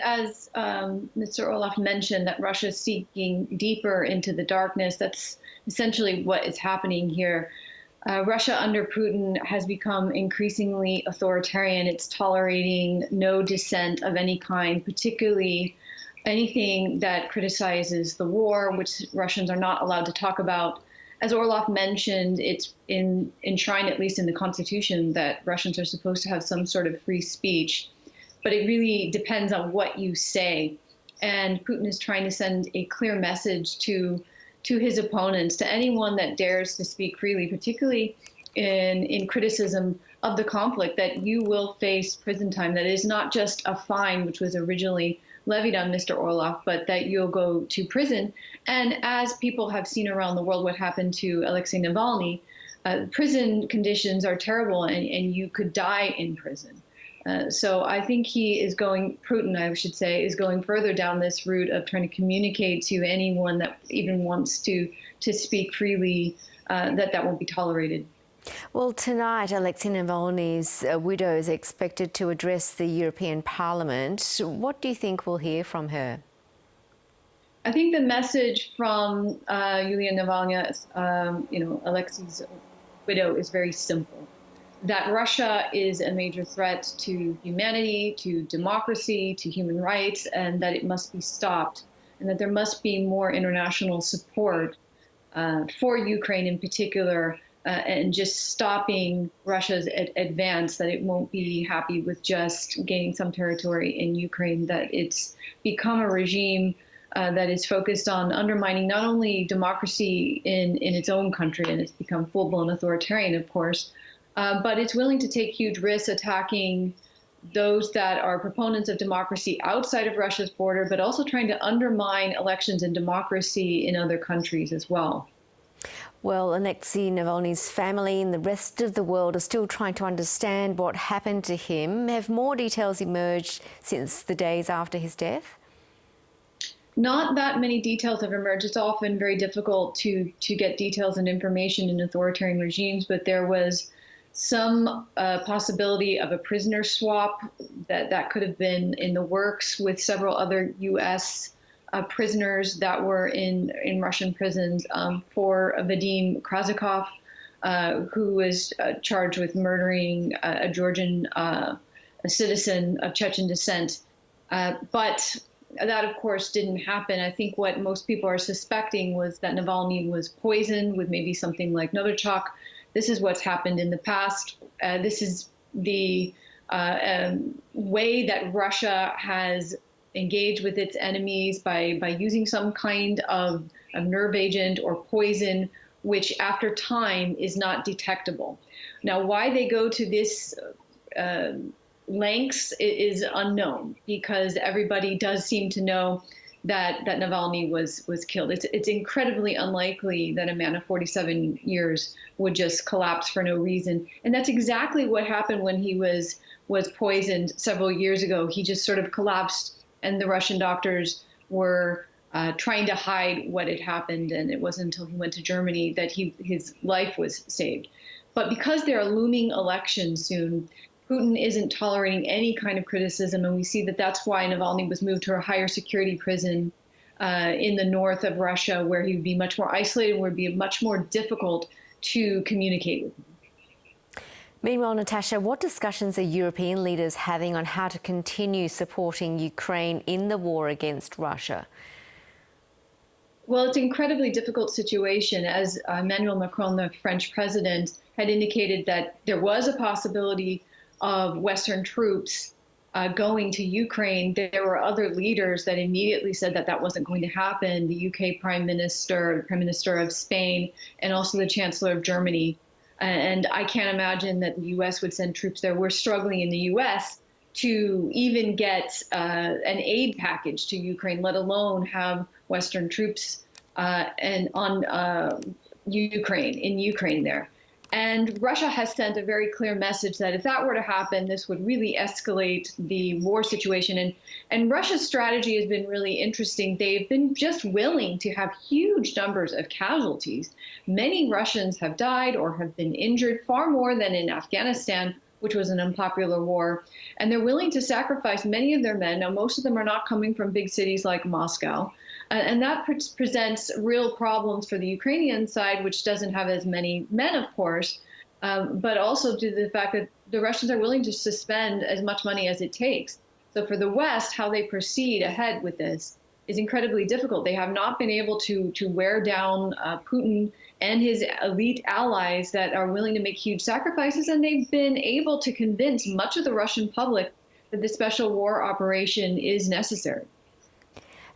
as Mr. Orlov mentioned, that Russia is seeking deeper into the darkness. That's essentially what is happening here. Russia under Putin has become increasingly authoritarian. It's tolerating no dissent of any kind, particularly anything that criticizes the war, which Russians are not allowed to talk about. As Orlov mentioned, it's enshrined, at least in the constitution, that Russians are supposed to have some sort of free speech. But it really depends on what you say. And Putin is trying to send a clear message to his opponents, to anyone that dares to speak freely, particularly in criticism of the conflict, that you will face prison time. That is not just a fine, which was originally levied on Mr. Orlov, but that you'll go to prison. And as people have seen around the world what happened to Alexei Navalny, prison conditions are terrible, and you could die in prison. So I think Putin, I should say, is going further down this route of trying to communicate to anyone that even wants to speak freely that won't be tolerated. Well, tonight, Alexei Navalny's widow is expected to address the European Parliament. What do you think we'll hear from her? I think the message from Yulia Navalny, Alexei's widow, is very simple. That Russia is a major threat to humanity, to democracy, to human rights, and that it must be stopped, and that there must be more international support for Ukraine in particular, and just stopping Russia's advance, that it won't be happy with just gaining some territory in Ukraine, that it's become a regime that is focused on undermining not only democracy in its own country, and it's become full-blown authoritarian, of course, but it's willing to take huge risks attacking those that are proponents of democracy outside of Russia's border, but also trying to undermine elections and democracy in other countries as well. Well, Alexei Navalny's family and the rest of the world are still trying to understand what happened to him. Have more details emerged since the days after his death? Not that many details have emerged. It's often very difficult to get details and information in authoritarian regimes, but there was some possibility of a prisoner swap that could have been in the works with several other U.S. Prisoners that were in Russian prisons for Vadim Krazikov, who was charged with murdering a Georgian a citizen of Chechen descent. But that, of course, didn't happen. I think what most people are suspecting was that Navalny was poisoned with maybe something like Novichok. This is what's happened in the past. This is the way that Russia has engaged with its enemies by using some kind of nerve agent or poison, which after time is not detectable. Now, why they go to this lengths is unknown, because everybody does seem to know that Navalny was killed. It's incredibly unlikely that a man of 47 years would just collapse for no reason. And that's exactly what happened when he was poisoned several years ago. He just sort of collapsed, and the Russian doctors were trying to hide what had happened. And it wasn't until he went to Germany that his life was saved. But because there are looming elections soon, Putin isn't tolerating any kind of criticism, and we see that that's why Navalny was moved to a higher security prison in the north of Russia, where he would be much more isolated, where it would be much more difficult to communicate with him. Meanwhile, Natasha, what discussions are European leaders having on how to continue supporting Ukraine in the war against Russia? Well, it's an incredibly difficult situation. As Emmanuel Macron, the French president, had indicated that there was a possibility of Western troops going to Ukraine. There were other leaders that immediately said that that wasn't going to happen. The UK Prime Minister, the Prime Minister of Spain, and also the Chancellor of Germany. And I can't imagine that the US would send troops there. We're struggling in the US to even get an aid package to Ukraine, let alone have Western troops in Ukraine there. And Russia has sent a very clear message that if that were to happen, this would really escalate the war situation. And Russia's strategy has been really interesting. They've been just willing to have huge numbers of casualties. Many Russians have died or have been injured, far more than in Afghanistan, which was an unpopular war. And they're willing to sacrifice many of their men. Now, most of them are not coming from big cities like Moscow. And that presents real problems for the Ukrainian side, which doesn't have as many men, of course, but also due to the fact that the Russians are willing to suspend as much money as it takes. So for the West, how they proceed ahead with this is incredibly difficult. They have not been able to wear down Putin and his elite allies that are willing to make huge sacrifices, and they've been able to convince much of the Russian public that the special war operation is necessary.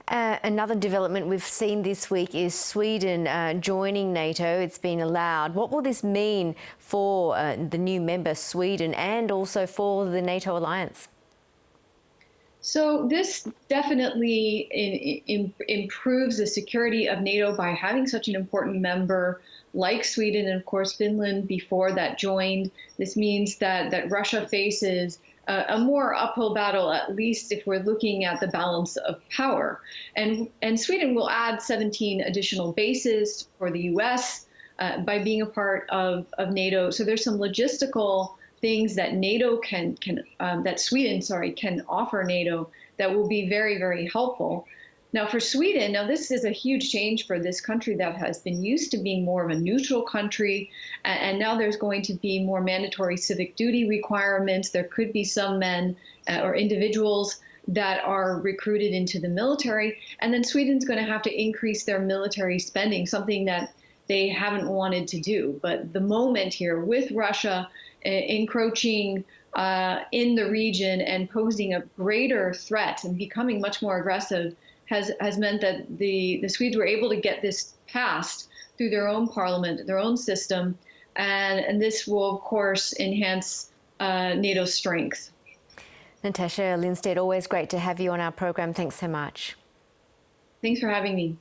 Another development we've seen this week is Sweden joining NATO. It's been allowed. What will this mean for the new member, Sweden, and also for the NATO alliance? So this definitely improves the security of NATO by having such an important member like Sweden and, of course, Finland before that joined. This means that Russia faces a more uphill battle, at least if we're looking at the balance of power. And Sweden will add 17 additional bases for the U.S. By being a part of NATO. So there's some logistical things that Sweden can offer NATO that will be very, very helpful. Now for Sweden, this is a huge change for this country that has been used to being more of a neutral country, and now there's going to be more mandatory civic duty requirements. There could be some men or individuals that are recruited into the military, and then Sweden's going to have to increase their military spending, something that they haven't wanted to do. But the moment here with Russia encroaching in the region and posing a greater threat and becoming much more aggressive has meant that the Swedes were able to get this passed through their own parliament, their own system, and this will, of course, enhance NATO's strength. Natasha Lindstaedt, always great to have you on our program. Thanks so much. Thanks for having me.